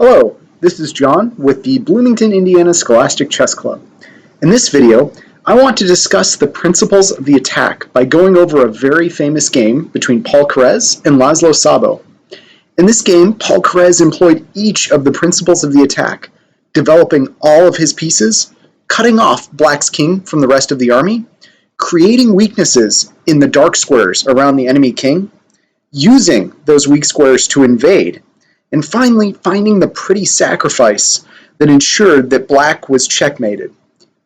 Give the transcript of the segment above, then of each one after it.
Hello, this is John with the Bloomington, Indiana Scholastic Chess Club. In this video, I want to discuss the principles of the attack by going over a very famous game between Paul Keres and Laszlo Szabo. In this game, Paul Keres employed each of the principles of the attack, developing all of his pieces, cutting off Black's king from the rest of the army, creating weaknesses in the dark squares around the enemy king, using those weak squares to invade, and finally finding the pretty sacrifice that ensured that Black was checkmated.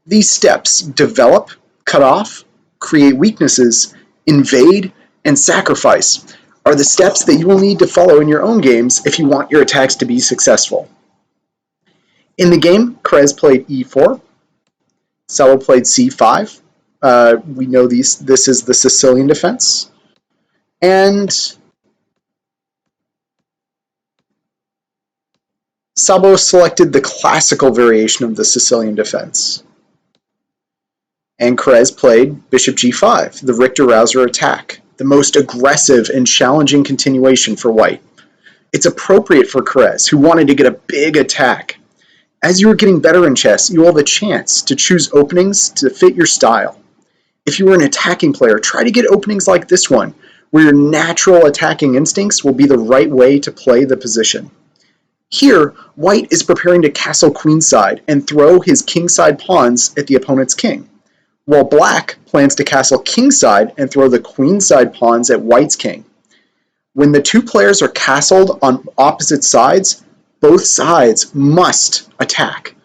These steps, develop, cut off, create weaknesses, invade, and sacrifice, are the steps that you will need to follow in your own games if you want your attacks to be successful. In the game, Keres played e4, Szabo played c5. We know this is the Sicilian defense. And Szabo selected the classical variation of the Sicilian defense. And Keres played bishop g5, the Richter-Rauser attack, the most aggressive and challenging continuation for white. It's appropriate for Keres, who wanted to get a big attack. As you are getting better in chess, you will have a chance to choose openings to fit your style. If you are an attacking player, try to get openings like this one, where your natural attacking instincts will be the right way to play the position. Here, white is preparing to castle queenside and throw his kingside pawns at the opponent's king, while black plans to castle kingside and throw the queenside pawns at white's king. When the two players are castled on opposite sides, both sides must attack.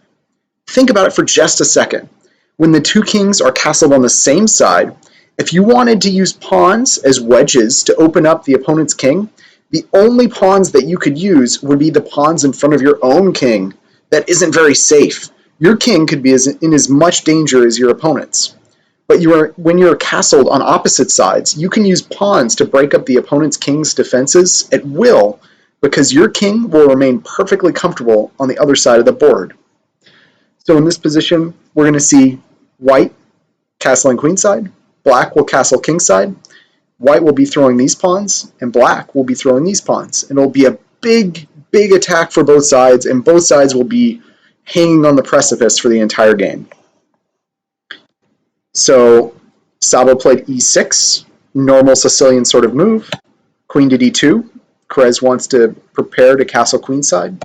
Think about it for just a second. When the two kings are castled on the same side, if you wanted to use pawns as wedges to open up the opponent's king, the only pawns that you could use would be the pawns in front of your own king. That isn't very safe. Your king could be in as much danger as your opponent's. But when you're castled on opposite sides, you can use pawns to break up the opponent's king's defenses at will, because your king will remain perfectly comfortable on the other side of the board. So in this position, we're going to see white castling queenside, black will castle kingside, white will be throwing these pawns, and black will be throwing these pawns. And it'll be a big, big attack for both sides, and both sides will be hanging on the precipice for the entire game. So Szabo played e6, normal Sicilian sort of move, queen to d2. Keres wants to prepare to castle queenside.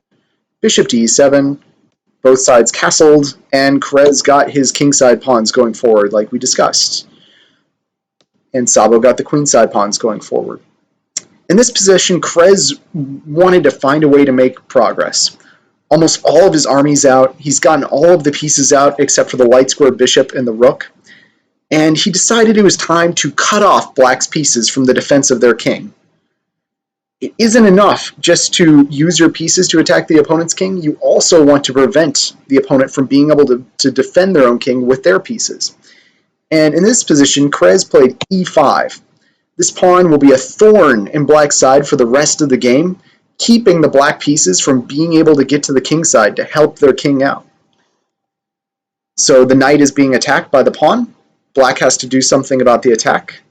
Bishop to e7, both sides castled, and Keres got his kingside pawns going forward like we discussed. And Szabo got the queenside pawns going forward. In this position, Keres wanted to find a way to make progress. Almost all of his army's out. He's gotten all of the pieces out except for the light square bishop and the rook. And he decided it was time to cut off Black's pieces from the defense of their king. It isn't enough just to use your pieces to attack the opponent's king. You also want to prevent the opponent from being able to defend their own king with their pieces. And in this position, Keres played e5. This pawn will be a thorn in Black's side for the rest of the game, keeping the black pieces from being able to get to the king side to help their king out. So the knight is being attacked by the pawn. Black has to do something about the attack.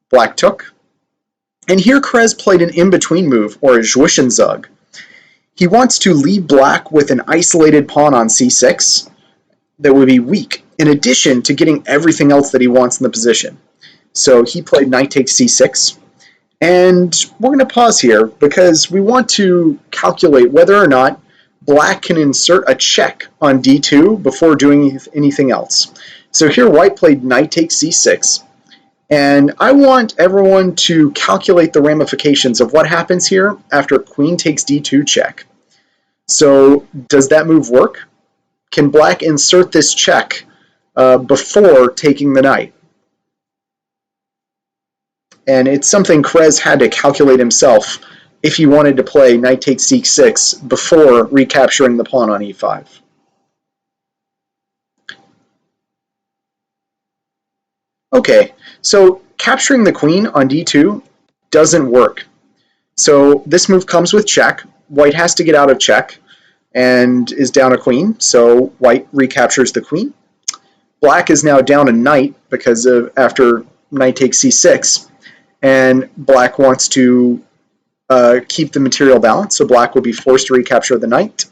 Black took. And here Keres played an in-between move, or a Zwischenzug. He wants to leave black with an isolated pawn on c6 that would be weak, in addition to getting everything else that he wants in the position. So he played knight takes c6. And we're going to pause here because we want to calculate whether or not black can insert a check on d2 before doing anything else. So here white played knight takes c6. And I want everyone to calculate the ramifications of what happens here after queen takes d2 check. So does that move work? Can black insert this check before taking the knight? And it's something Keres had to calculate himself if he wanted to play knight takes c6 before recapturing the pawn on e5. Okay, so capturing the queen on d2 doesn't work. So this move comes with check. White has to get out of check and is down a queen, so white recaptures the queen. Black is now down a knight because of after knight takes c6, and black wants to keep the material balance, so black will be forced to recapture the knight.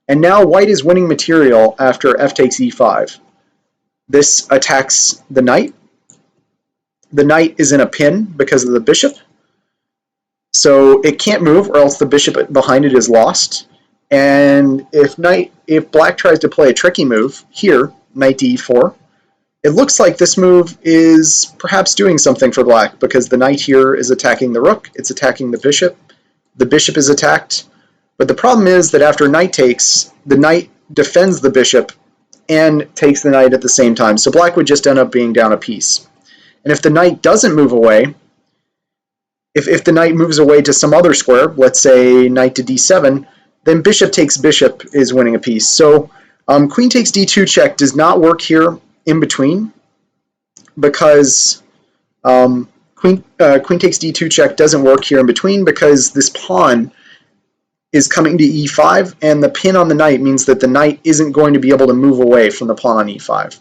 And now white is winning material after f takes e5. This attacks the knight. The knight is in a pin because of the bishop, so it can't move or else the bishop behind it is lost. And if black tries to play a tricky move here, knight to e4, it looks like this move is perhaps doing something for black because the knight here is attacking the rook, it's attacking the bishop is attacked. But the problem is that after knight takes, the knight defends the bishop and takes the knight at the same time, so black would just end up being down a piece. And if the knight doesn't move away, if the knight moves away to some other square, let's say knight to d7, then bishop takes bishop is winning a piece. So queen takes d2 check does not work here in between, because queen takes d2 check doesn't work here in between because this pawn is coming to e5, and the pin on the knight means that the knight isn't going to be able to move away from the pawn on e5.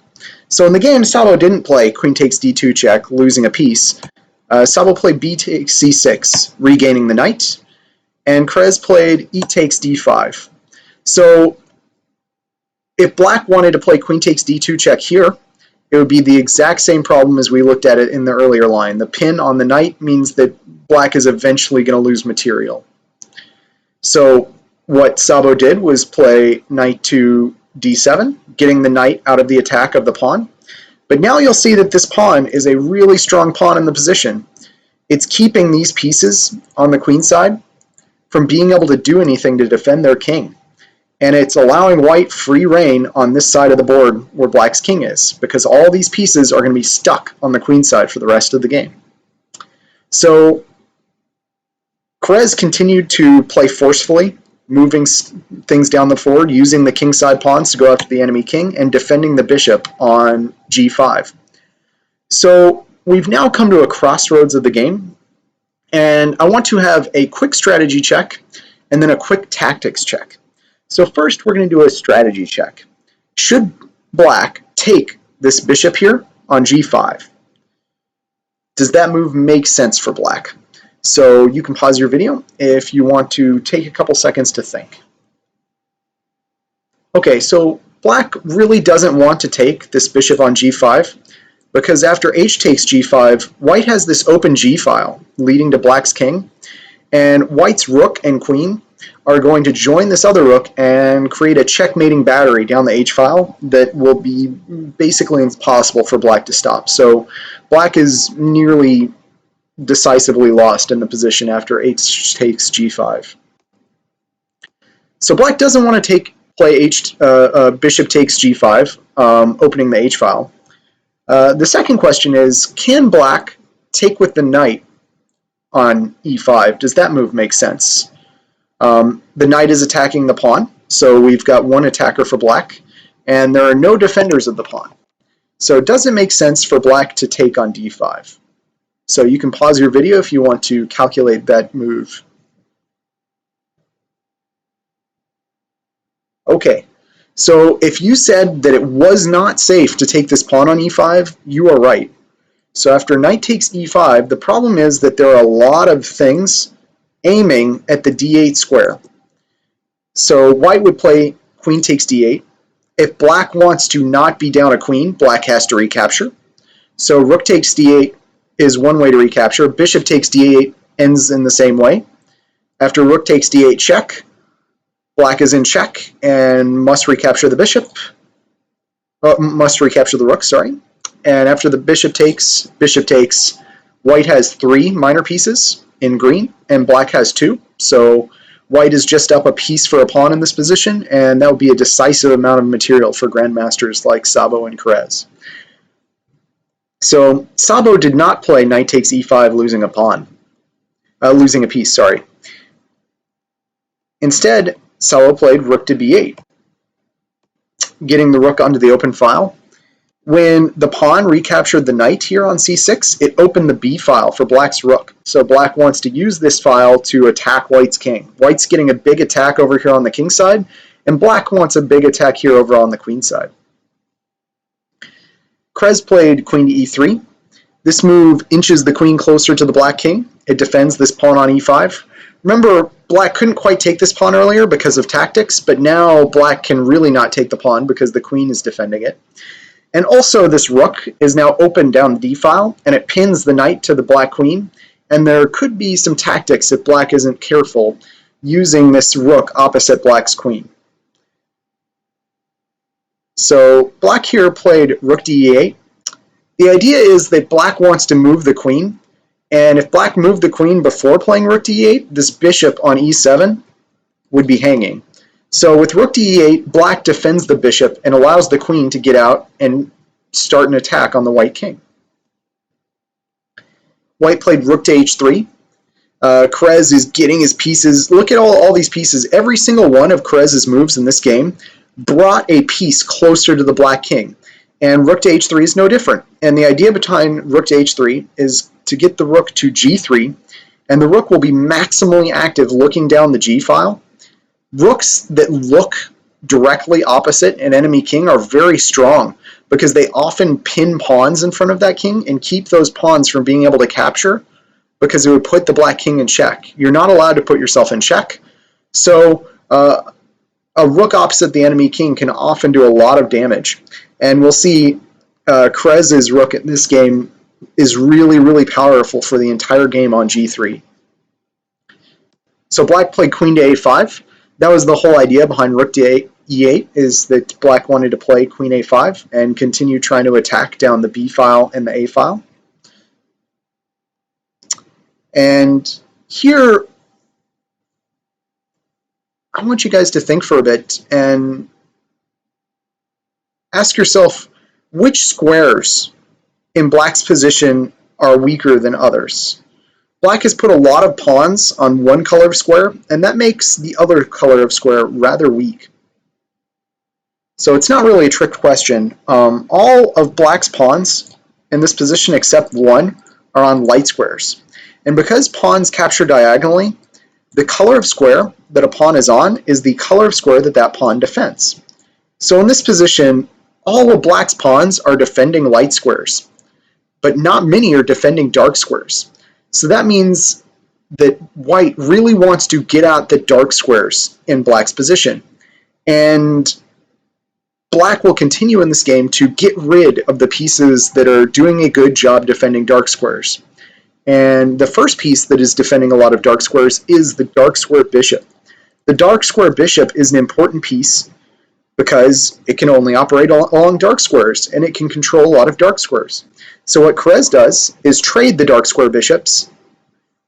So in the game, Szabo didn't play queen takes d2 check, losing a piece. Szabo played b takes c6, regaining the knight, and Krez played e takes d5. So if black wanted to play queen takes d2 check here, it would be the exact same problem as we looked at it in the earlier line. The pin on the knight means that black is eventually going to lose material. So what Szabo did was play knight to d7, getting the knight out of the attack of the pawn. But now you'll see that this pawn is a really strong pawn in the position. It's keeping these pieces on the queen side from being able to do anything to defend their king. And it's allowing white free reign on this side of the board where black's king is, because all these pieces are going to be stuck on the queen side for the rest of the game. So Krez continued to play forcefully, moving things down the board, using the kingside pawns to go after the enemy king, and defending the bishop on g5. So we've now come to a crossroads of the game, and I want to have a quick strategy check and then a quick tactics check. So first we're going to do a strategy check. Should black take this bishop here on g5? Does that move make sense for black? So you can pause your video if you want to take a couple seconds to think. Okay, so black really doesn't want to take this bishop on g5 because after h takes g5, white has this open g file leading to black's king, and white's rook and queen are going to join this other rook and create a checkmating battery down the h file that will be basically impossible for black to stop. So black is nearly decisively lost in the position after h takes g5. So black doesn't want to play bishop takes g5, opening the h file. The second question is, can black take with the knight on e5? Does that move make sense? The knight is attacking the pawn, so we've got one attacker for black, and there are no defenders of the pawn. So does it make sense for black to take on d5? So you can pause your video if you want to calculate that move. Okay, so if you said that it was not safe to take this pawn on e5, you are right. So after knight takes e5, the problem is that there are a lot of things aiming at the d8 square. So white would play queen takes d8. If black wants to not be down a queen, black has to recapture. So rook takes d8 is one way to recapture. Bishop takes d8 ends in the same way. After rook takes d8 check, black is in check and must recapture the bishop. Must recapture the rook, sorry. And after the bishop takes, white has 3 minor pieces in green and black has 2. So white is just up a piece for a pawn in this position, and that would be a decisive amount of material for grandmasters like Szabo and Krez. So Szabo did not play knight takes e5, losing a piece, sorry. Instead, Szabo played rook to b8, getting the rook onto the open file. When the pawn recaptured the knight here on c6, it opened the b file for black's rook. So black wants to use this file to attack white's king. White's getting a big attack over here on the king side, and black wants a big attack here over on the queen side. Krez played queen to e3. This move inches the queen closer to the black king. It defends this pawn on e5. Remember, black couldn't quite take this pawn earlier because of tactics, but now black can really not take the pawn because the queen is defending it. And also this rook is now open down the d-file, and it pins the knight to the black queen, and there could be some tactics if black isn't careful using this rook opposite black's queen. So black here played rook d8. The idea is that black wants to move the queen, and if black moved the queen before playing rook d8, this bishop on e7 would be hanging. So with rook d8, black defends the bishop and allows the queen to get out and start an attack on the white king. White played rook to h3. Krez is getting his pieces. Look at all these pieces. Every single one of Krez's moves in this game brought a piece closer to the black king. And rook to h3 is no different. And the idea behind rook to h3 is to get the rook to g3, and the rook will be maximally active looking down the g file. Rooks that look directly opposite an enemy king are very strong because they often pin pawns in front of that king and keep those pawns from being able to capture, because it would put the black king in check. You're not allowed to put yourself in check. So a rook opposite the enemy king can often do a lot of damage. And we'll see Krez's rook in this game is really, really powerful for the entire game on g3. So black played queen to a5. That was the whole idea behind rook to e8, is that black wanted to play queen a5 and continue trying to attack down the b file and the a file. And here, I want you guys to think for a bit and ask yourself which squares in black's position are weaker than others. Black has put a lot of pawns on one color of square, and that makes the other color of square rather weak. So it's not really a trick question. All of black's pawns in this position except one are on light squares. And because pawns capture diagonally, the color of square that a pawn is on is the color of square that that pawn defends. So in this position, all of black's pawns are defending light squares, but not many are defending dark squares. So that means that white really wants to get out the dark squares in black's position. And black will continue in this game to get rid of the pieces that are doing a good job defending dark squares. And the first piece that is defending a lot of dark squares is the dark square bishop. The dark square bishop is an important piece because it can only operate along dark squares, and it can control a lot of dark squares. So what Krez does is trade the dark square bishops,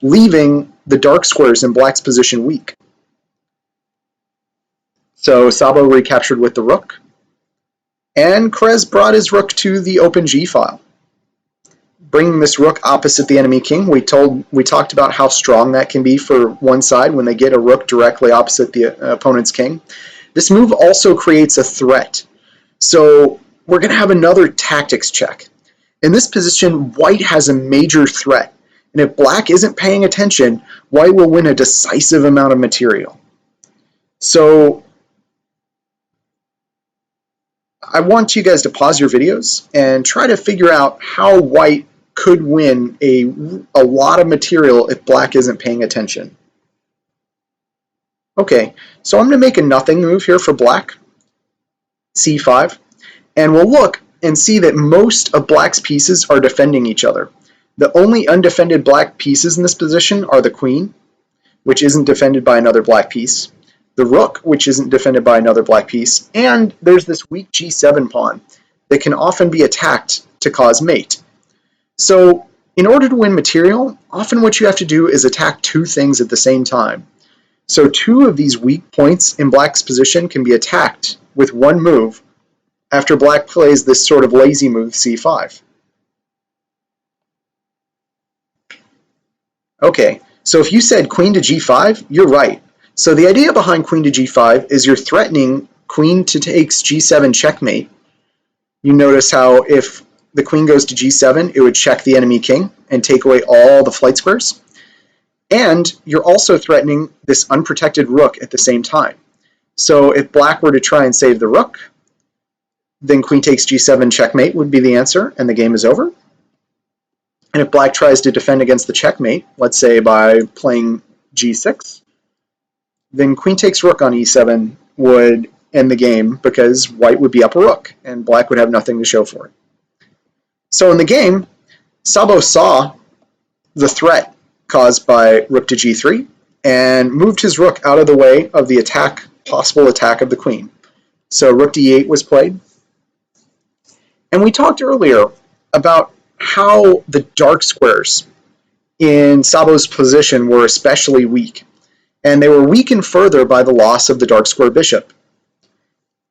leaving the dark squares in black's position weak. So Sabo recaptured with the rook, and Krez brought his rook to the open g file. Bringing this rook opposite the enemy king, we talked about how strong that can be for one side when they get a rook directly opposite the opponent's king. This move also creates a threat. So we're going to have another tactics check. In this position, white has a major threat. And if black isn't paying attention, white will win a decisive amount of material. So I want you guys to pause your videos and try to figure out how white could win a lot of material if black isn't paying attention. Okay, so I'm going to make a nothing move here for black, c5, and we'll look and see that most of black's pieces are defending each other. The only undefended black pieces in this position are the queen, which isn't defended by another black piece, the rook, which isn't defended by another black piece, and there's this weak g7 pawn that can often be attacked to cause mate. So in order to win material, often what you have to do is attack two things at the same time. So two of these weak points in black's position can be attacked with one move after black plays this sort of lazy move, c5. Okay, so if you said queen to g5, you're right. So the idea behind queen to g5 is you're threatening queen to takes g7 checkmate. You notice how if the queen goes to g7, it would check the enemy king and take away all the flight squares. And you're also threatening this unprotected rook at the same time. So if black were to try and save the rook, then queen takes g7 checkmate would be the answer, and the game is over. And if black tries to defend against the checkmate, let's say by playing g6, then queen takes rook on e7 would end the game because white would be up a rook and black would have nothing to show for it. So in the game, Szabo saw the threat caused by rook to g3 and moved his rook out of the way of the possible attack of the queen. So rook d8 was played. And we talked earlier about how the dark squares in Szabo's position were especially weak. And they were weakened further by the loss of the dark square bishop.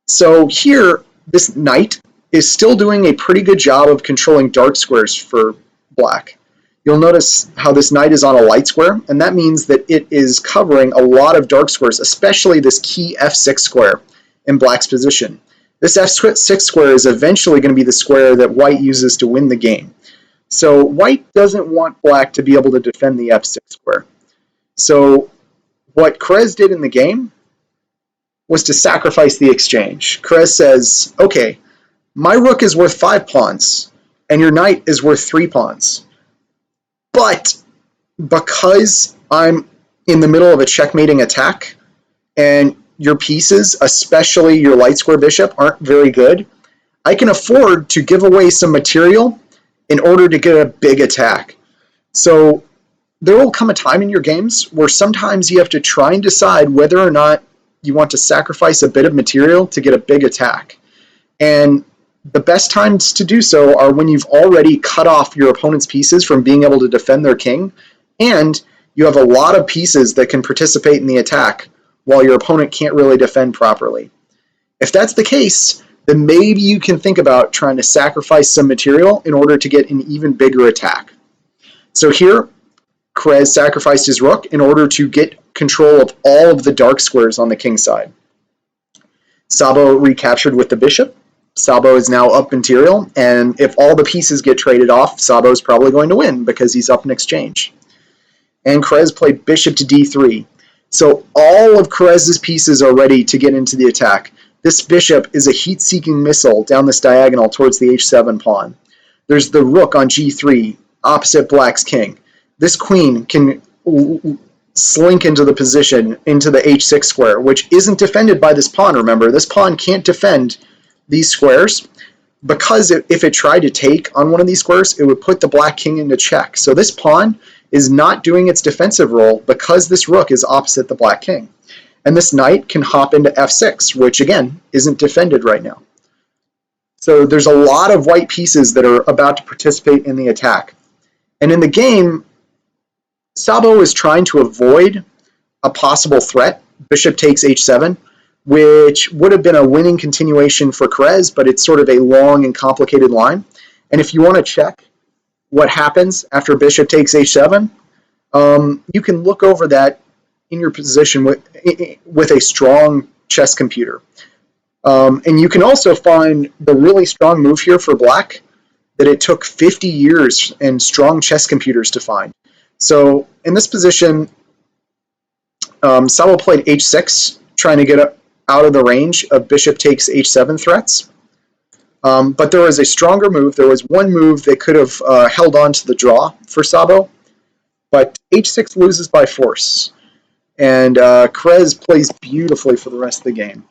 So here, this knight is still doing a pretty good job of controlling dark squares for black. You'll notice how this knight is on a light square, and that means that it is covering a lot of dark squares, especially this key f6 square in black's position. This f6 square is eventually going to be the square that white uses to win the game. So white doesn't want black to be able to defend the f6 square. So what Krez did in the game was to sacrifice the exchange. Krez says, okay, my rook is worth 5 pawns, and your knight is worth 3 pawns. But because I'm in the middle of a checkmating attack, and your pieces, especially your light square bishop, aren't very good, I can afford to give away some material in order to get a big attack. So there will come a time in your games where sometimes you have to try and decide whether or not you want to sacrifice a bit of material to get a big attack. And the best times to do so are when you've already cut off your opponent's pieces from being able to defend their king, and you have a lot of pieces that can participate in the attack while your opponent can't really defend properly. If that's the case, then maybe you can think about trying to sacrifice some material in order to get an even bigger attack. So here, Krez sacrificed his rook in order to get control of all of the dark squares on the king side. Szabo recaptured with the bishop. Szabo is now up material, and if all the pieces get traded off, Szabo is probably going to win because he's up in exchange. And Krez played bishop to d3. So all of Krez's pieces are ready to get into the attack. This bishop is a heat-seeking missile down this diagonal towards the h7 pawn. There's the rook on g3, opposite black's king. This queen can slink into the position, into the h6 square, which isn't defended by this pawn, remember. This pawn can't defend these squares because if it tried to take on one of these squares, it would put the black king into check. So this pawn is not doing its defensive role because this rook is opposite the black king. And this knight can hop into f6, which again isn't defended right now. So there's a lot of white pieces that are about to participate in the attack. And in the game, Szabo is trying to avoid a possible threat, bishop takes h7, which would have been a winning continuation for Krez, but it's sort of a long and complicated line. And if you want to check what happens after bishop takes h7, you can look over that in your position with a strong chess computer. And you can also find the really strong move here for black that it took 50 years and strong chess computers to find. So in this position, Szabo played h6, trying to get out of the range of bishop takes h7 threats. But there was a stronger move. There was one move that could have held on to the draw for Szabo, but h6 loses by force. And Krez plays beautifully for the rest of the game.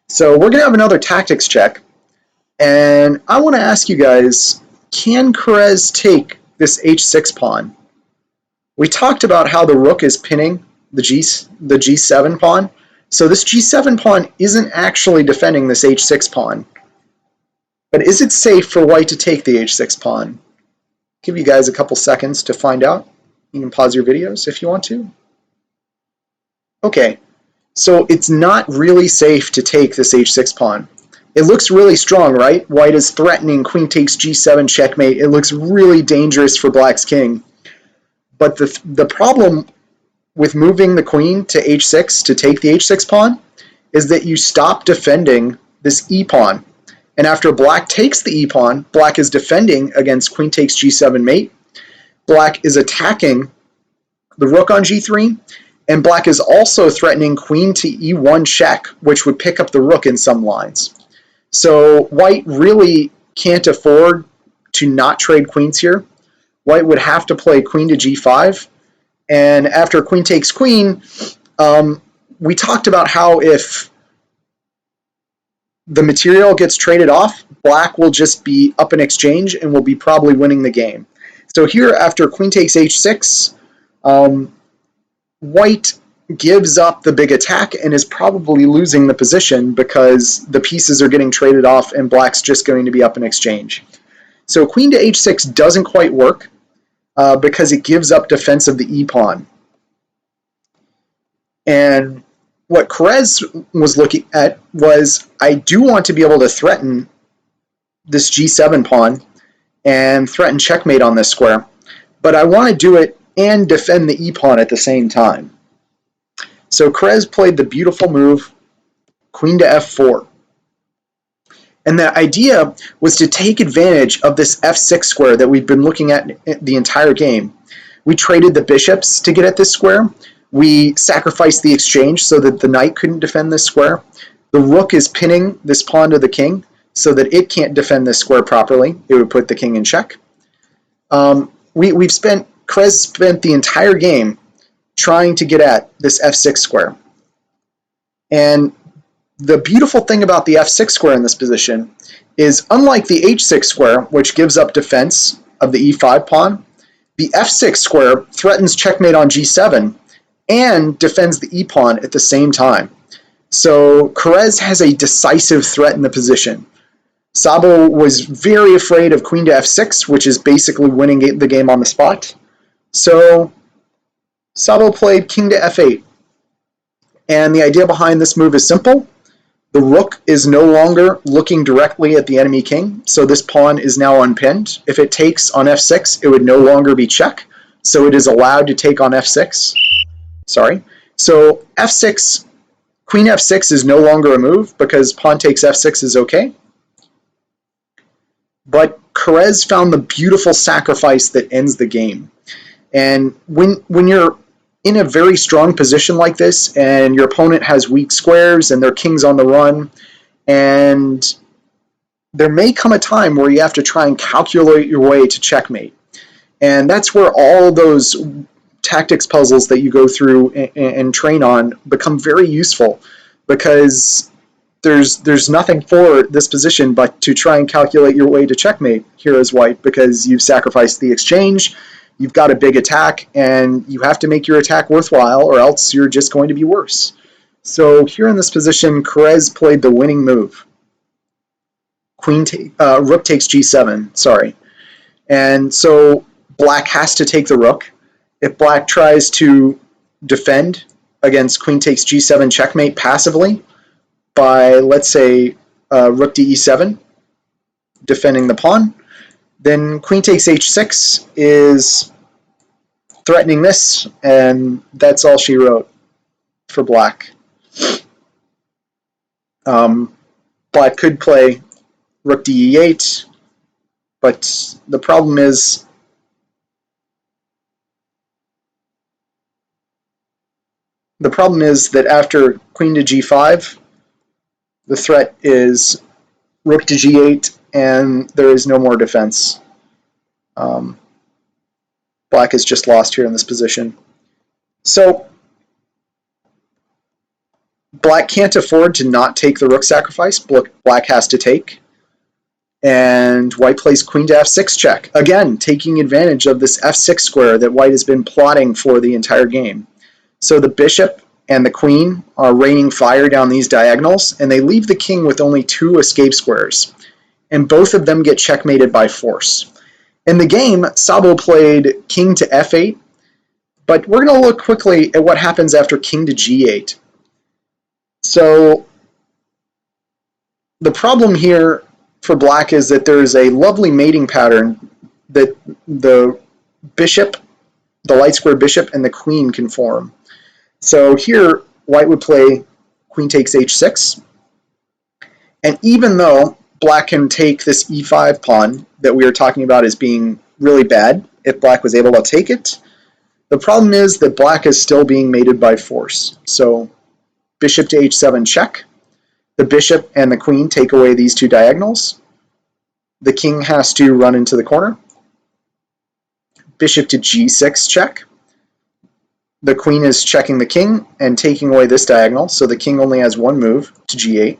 So we're going to have another tactics check. And I want to ask you guys, can Krez take this h6 pawn? We talked about how the rook is pinning the g7 pawn. So this g7 pawn isn't actually defending this h6 pawn. But is it safe for white to take the h6 pawn? Give you guys a couple seconds to find out. You can pause your videos if you want to. Okay, so it's not really safe to take this h6 pawn. It looks really strong, right? White is threatening queen takes g7 checkmate. It looks really dangerous for black's king. But the problem with moving the queen to h6 to take the h6 pawn is that you stop defending this e pawn. And after black takes the e pawn, black is defending against queen takes g7 mate. Black is attacking the rook on g3, and black is also threatening queen to e1 check, which would pick up the rook in some lines. So white really can't afford to not trade queens here. White would have to play queen to g5 And after queen takes queen, we talked about how if the material gets traded off, black will just be up in exchange and will be probably winning the game. So here, after queen takes h6, white gives up the big attack and is probably losing the position because the pieces are getting traded off and black's just going to be up in exchange. So queen to h6 doesn't quite work because it gives up defense of the e-pawn. And what Kerez was looking at was, I do want to be able to threaten this g7 pawn and threaten checkmate on this square, but I want to do it and defend the e-pawn at the same time. So Kerez played the beautiful move, queen to f4. And the idea was to take advantage of this f6 square that we've been looking at the entire game. We traded the bishops to get at this square. We sacrificed the exchange so that the knight couldn't defend this square. The rook is pinning this pawn to the king so that it can't defend this square properly. It would put the king in check. Kerez spent the entire game trying to get at this f6 square. And the beautiful thing about the f6 square in this position is, unlike the h6 square, which gives up defense of the e5 pawn, the f6 square threatens checkmate on g7 and defends the e-pawn at the same time. So Kerez has a decisive threat in the position. Szabo was very afraid of queen to f6, which is basically winning the game on the spot. So Szabo played king to f8. And the idea behind this move is simple. The rook is no longer looking directly at the enemy king, so this pawn is now unpinned. If it takes on f6, it would no longer be check, so it is allowed to take on f6. So f6, queen f6 is no longer a move because pawn takes f6 is okay. But Kerez found the beautiful sacrifice that ends the game. And when you're in a very strong position like this and your opponent has weak squares and their king's on the run, and there may come a time where you have to try and calculate your way to checkmate. And that's where all those tactics puzzles that you go through and train on become very useful, because there's nothing for this position but to try and calculate your way to checkmate here as white, because you've sacrificed the exchange, you've got a big attack, and you have to make your attack worthwhile or else you're just going to be worse. So here in this position, Kerez played the winning move. Rook takes g7, And so black has to take the rook. If black tries to defend against queen takes g7 checkmate passively by, let's say, rook to e7, defending the pawn, then queen takes h6 is threatening this, and that's all she wrote for black. Black could play rook to e8, but the problem is that after queen to g5, the threat is rook to g8, and there is no more defense. Black is just lost here in this position. So black can't afford to not take the rook sacrifice. Black has to take. And white plays queen to f6 check. Again, taking advantage of this f6 square that white has been plotting for the entire game. So the bishop and the queen are raining fire down these diagonals, and they leave the king with only 2 escape squares. And both of them get checkmated by force. In the game, Szabo played king to f8, but we're going to look quickly at what happens after king to g8. So the problem here for black is that there is a lovely mating pattern that the bishop, the light square bishop, and the queen can form. So here, white would play queen takes h6, and even though black can take this e5 pawn that we were talking about as being really bad if black was able to take it, the problem is that black is still being mated by force. So bishop to h7 check. The bishop and the queen take away these 2 diagonals. The king has to run into the corner. Bishop to g6 check. the queen is checking the king and taking away this diagonal, so the king only has one move to g8.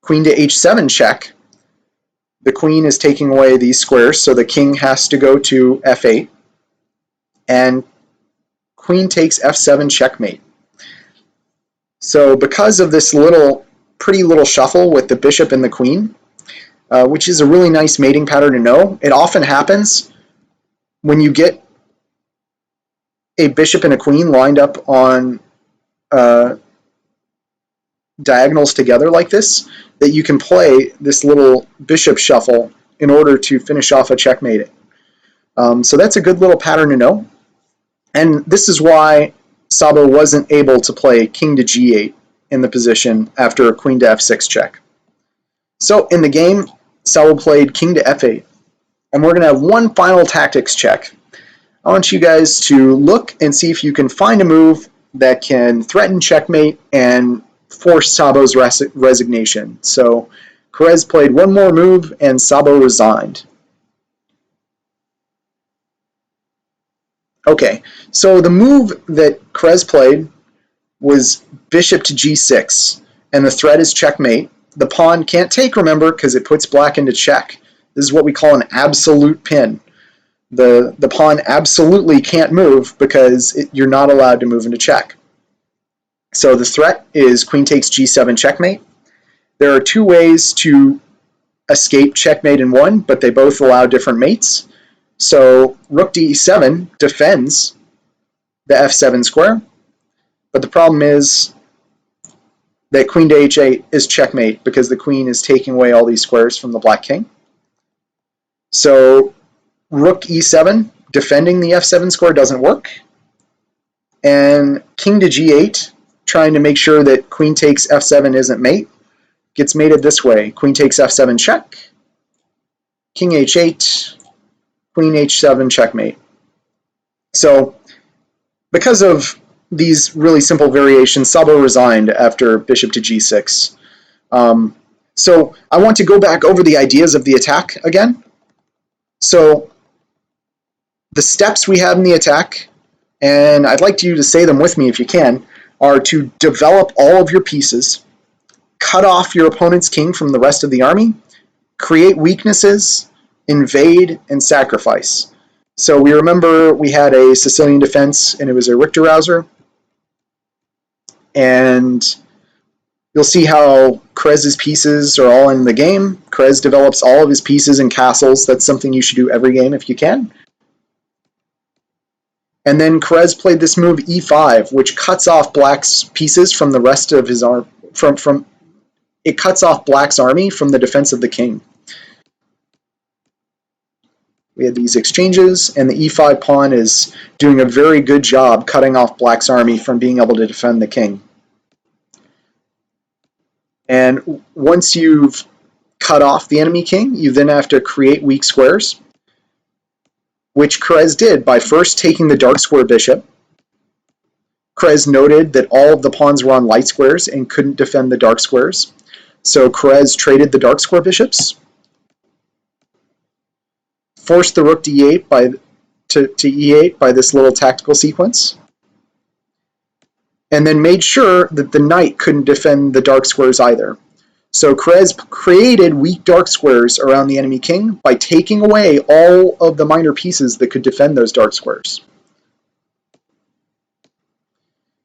Queen to h7 check. The queen is taking away these squares, so the king has to go to f8. And queen takes f7 checkmate. So because of this pretty little shuffle with the bishop and the queen, which is a really nice mating pattern to know, it often happens when you get a bishop and a queen lined up on diagonals together like this, that you can play this little bishop shuffle in order to finish off a checkmate. So that's a good little pattern to know. And this is why Szabo wasn't able to play king to g8 in the position after a queen to f6 check. So in the game, Szabo played king to f8. And we're going to have one final tactics check. I want you guys to look and see if you can find a move that can threaten checkmate and force Szabo's resignation. So Kerez played one more move and Szabo resigned. Okay, so the move that Kerez played was bishop to g6, and the threat is checkmate. The pawn can't take, remember, because it puts black into check. This is what we call an absolute pin. The pawn absolutely can't move because you're not allowed to move into check. So the threat is queen takes g7 checkmate. There are two ways to escape checkmate in one, but they both allow different mates. So rook to e7 defends the f7 square, but the problem is that queen to h8 is checkmate because the queen is taking away all these squares from the black king. So rook e7 defending the f7 square doesn't work, and king to g8 trying to make sure that queen takes f7 isn't mate gets mated this way. Queen takes f7 check, king h8, queen h7 checkmate. So because of these really simple variations, Szabo resigned after bishop to g6. So I want to go back over the ideas of the attack again. So the steps we have in the attack, and I'd like you to say them with me if you can, are to develop all of your pieces, cut off your opponent's king from the rest of the army, create weaknesses, invade, and sacrifice. So we remember we had a Sicilian defense, and it was a Richterhauser. And you'll see how Kerez's pieces are all in the game. Kerez develops all of his pieces and castles. That's something you should do every game if you can. And then Kerez played this move e5, which cuts off Black's pieces from the rest of his army. It cuts off Black's army from the defense of the king. We had these exchanges, and the e5 pawn is doing a very good job cutting off Black's army from being able to defend the king. And once you've cut off the enemy king, you then have to create weak squares, which Kerez did by first taking the dark square bishop. Kerez noted that all of the pawns were on light squares and couldn't defend the dark squares. So Kerez traded the dark square bishops, forced the rook to e8 to e8 by this little tactical sequence, and then made sure that the knight couldn't defend the dark squares either. So Kerez created weak dark squares around the enemy king by taking away all of the minor pieces that could defend those dark squares.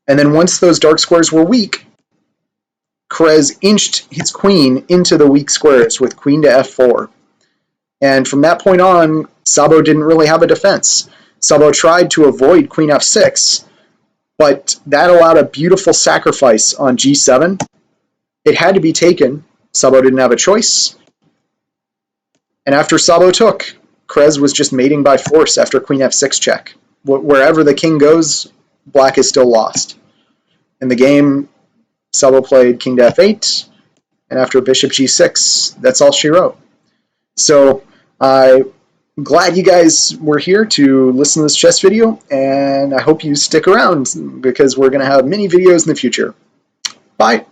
And then once those dark squares were weak, Kerez inched his queen into the weak squares with queen to f4. And from that point on, Szabo didn't really have a defense. Szabo tried to avoid queen f6, but that allowed a beautiful sacrifice on g7. It had to be taken. Szabo didn't have a choice. And after Szabo took, Kerez was just mating by force after queen f6 check. Wherever the king goes, Black is still lost. In the game, Szabo played king to f8, and after bishop g6, that's all she wrote. So I'm glad you guys were here to listen to this chess video, and I hope you stick around because we're going to have many videos in the future. Bye!